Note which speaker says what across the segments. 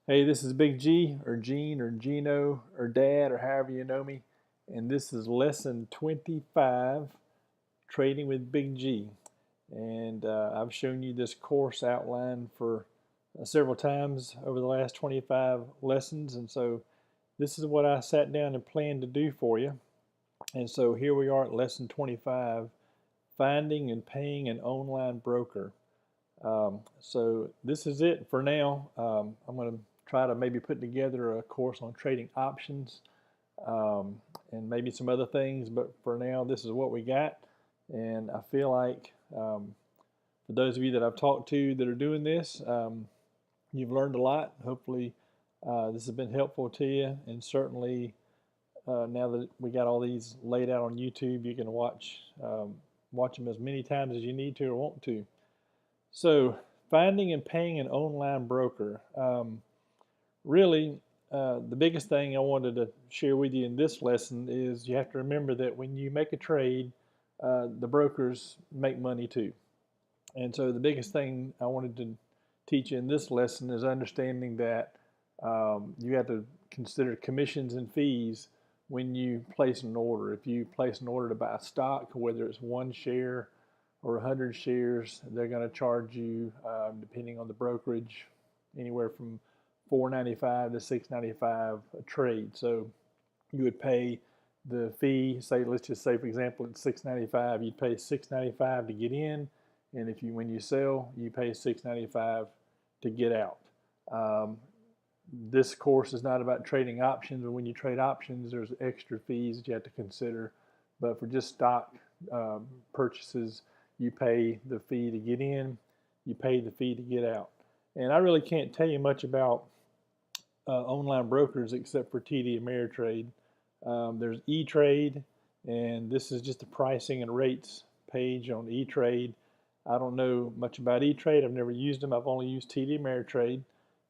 Speaker 1: Hey, this is Big G, or Gene, or Gino, or Dad, or however you know me, and this is lesson 25, Trading with Big G. And I've shown you this course outline for several times over the last 25 lessons, and so this is what I sat down and planned to do for you. And so here we are at lesson 25, Finding and Paying an Online Broker. So this is it for now. I'm going to try to maybe put together a course on trading options and maybe some other things, but for now this is what we got. And I feel like for those of you that I've talked to that are doing this, you've learned a lot. Hopefully this has been helpful to you, and certainly now that we got all these laid out on YouTube, you can watch them as many times as you need to or want to. So, finding and paying an online broker. Really, the biggest thing I wanted to share with you in this lesson is you have to remember that when you make a trade, the brokers make money too. And so, the biggest thing I wanted to teach you in this lesson is understanding that you have to consider commissions and fees when you place an order. If you place an order to buy a stock, whether it's one share or 100 shares, they're going to charge you, depending on the brokerage, anywhere from $4.95 to $6.95 a trade. So you would pay the fee. Say, let's just say, for example, it's $6.95. You'd pay $6.95 to get in, and when you sell, you pay $6.95 to get out. This course is not about trading options, but when you trade options, there's extra fees that you have to consider. But for just stock purchases, you pay the fee to get in, you pay the fee to get out. And I really can't tell you much about online brokers except for TD Ameritrade. There's E-Trade, and this is just the pricing and rates page on E-Trade. I don't know much about E-Trade. I've never used them. I've only used TD Ameritrade.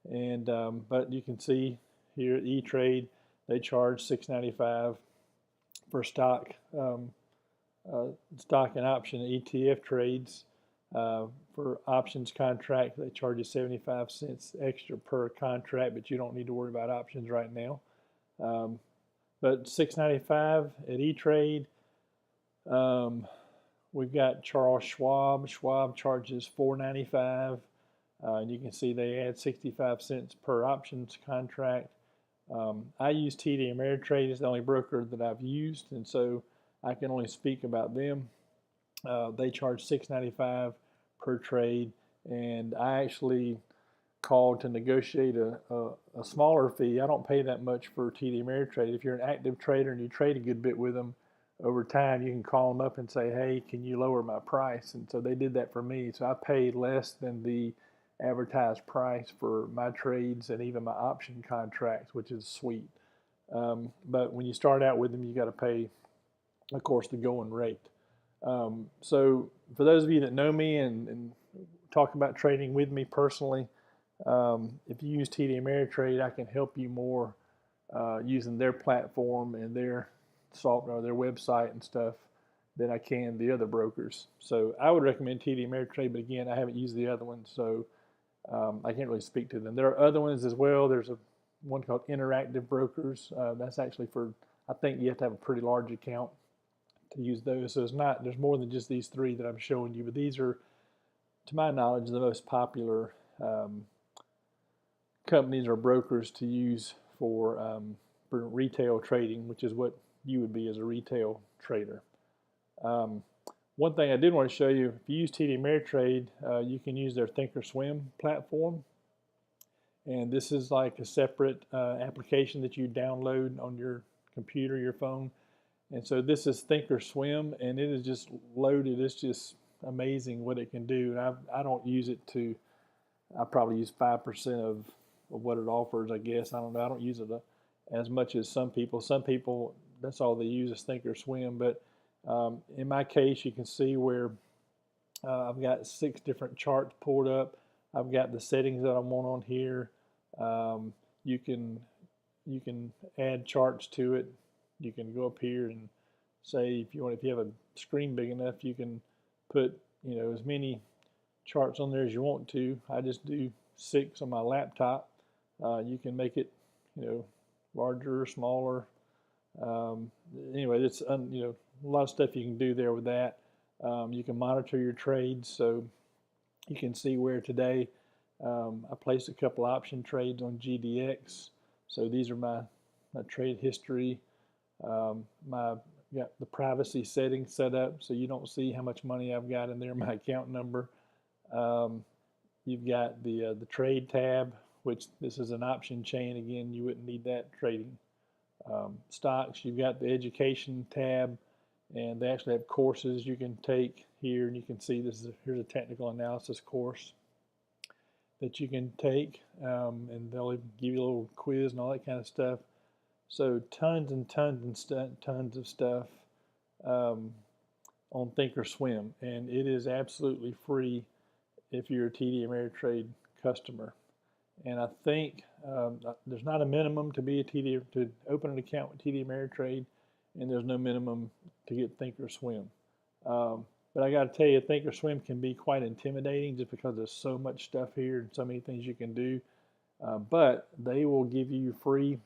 Speaker 1: And but you can see here at E-Trade, they charge $6.95 for stock and option ETF trades. For options contract, they charge you 75 cents extra per contract, but you don't need to worry about options right now. But $6.95 at E-Trade. We've got Charles Schwab. Schwab charges $4.95. And you can see they add 65 cents per options contract. I use TD Ameritrade. It's the only broker that I've used, and so I can only speak about them. They charge $6.95 per trade, and I actually called to negotiate a smaller fee. I don't pay that much for TD Ameritrade. If you're an active trader and you trade a good bit with them, over time you can call them up and say, hey, can you lower my price? And so they did that for me. So I paid less than the advertised price for my trades and even my option contracts, which is sweet. But when you start out with them, you got to pay, of course, the going rate. So for those of you that know me and talk about trading with me personally, if you use TD Ameritrade, I can help you more using their platform and their software, their website and stuff than I can the other brokers. So I would recommend TD Ameritrade, but again, I haven't used the other ones, so I can't really speak to them. There are other ones as well. There's one called Interactive Brokers. That's actually for, I think you have to have a pretty large account to use those. So there's more than just these three that I'm showing you, but these are, to my knowledge, the most popular companies or brokers to use for retail trading, which is what you would be as a retail trader. One thing I did want to show you, if you use TD Ameritrade, you can use their Thinkorswim platform. And this is like a separate application that you download on your computer, your phone. And so this is Thinkorswim, and it is just loaded. It's just amazing what it can do. And I don't use it to, I probably use 5% of what it offers, I guess. I don't know. I don't use it as much as some people. Some people, that's all they use is Thinkorswim. But in my case, you can see where I've got 6 different charts pulled up. I've got the settings that I want on here. You can add charts to it. You can go up here and say if you have a screen big enough, you can put as many charts on there as you want to. I just do 6 on my laptop. You can make it, larger or smaller. Anyway, it's a lot of stuff you can do there with that. You can monitor your trades, so you can see where today I placed a couple option trades on GDX. So these are my trade history. My got the privacy settings set up so you don't see how much money I've got in there, my account number. You've got the trade tab, which this is an option chain. Again, you wouldn't need that trading stocks. You've got the education tab, and they actually have courses you can take here, and you can see here's a technical analysis course that you can take, and they'll even give you a little quiz and all that kind of stuff. So tons and tons and tons of stuff on Thinkorswim, and it is absolutely free if you're a TD Ameritrade customer. And I think there's not a minimum to open an account with TD Ameritrade, and there's no minimum to get Thinkorswim. But I got to tell you, Thinkorswim can be quite intimidating just because there's so much stuff here and so many things you can do. But they will give you free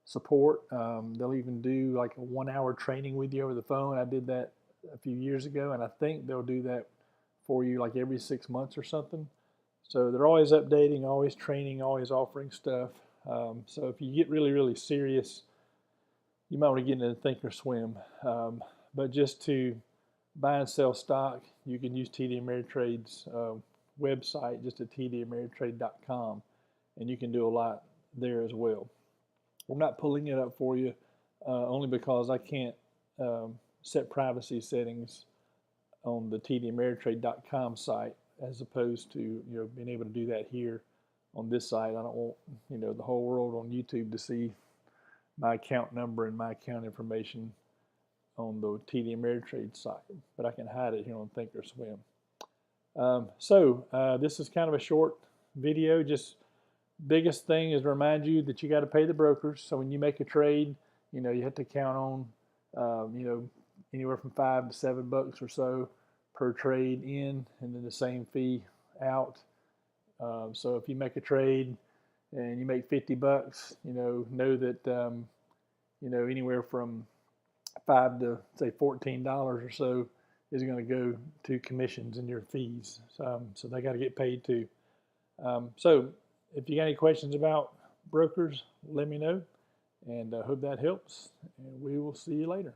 Speaker 1: support. They'll even do like a 1-hour training with you over the phone. I did that a few years ago, and I think they'll do that for you like every 6 months or something. So they're always updating, always training, always offering stuff. So if you get really, really serious, you might want to get into Thinkorswim. But just to buy and sell stock, you can use TD Ameritrade's website, just at tdameritrade.com, and you can do a lot there as well. I'm not pulling it up for you only because I can't set privacy settings on the tdameritrade.com site as opposed to being able to do that here on this site. I don't want the whole world on YouTube to see my account number and my account information on the TD Ameritrade site, but I can hide it here on Thinkorswim. So this is kind of a short video. Just biggest thing is to remind you that you got to pay the brokers. So when you make a trade, you have to count on anywhere from $5 to $7 or so per trade in, and then the same fee out. So if you make a trade and you make $50, know that anywhere from $5 to say $14 or so is going to go to commissions and your fees. So they got to get paid too. So if you got any questions about brokers, let me know, and I hope that helps. And we will see you later.